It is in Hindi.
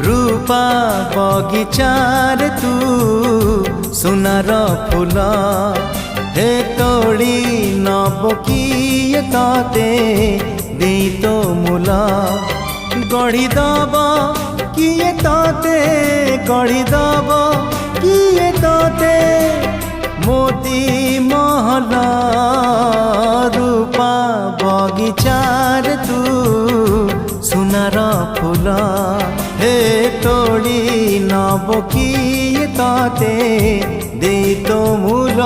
रूपा बगिचार तू सुनार फूल हे तोड़ी नब किए तते दे तो मूल गढ़ी दब किए तते गढ़ी दब किए तते मोती महल रूपा बगिचार तू सुनार फूल हे तोड़ी नब किए तते दे तो मूल।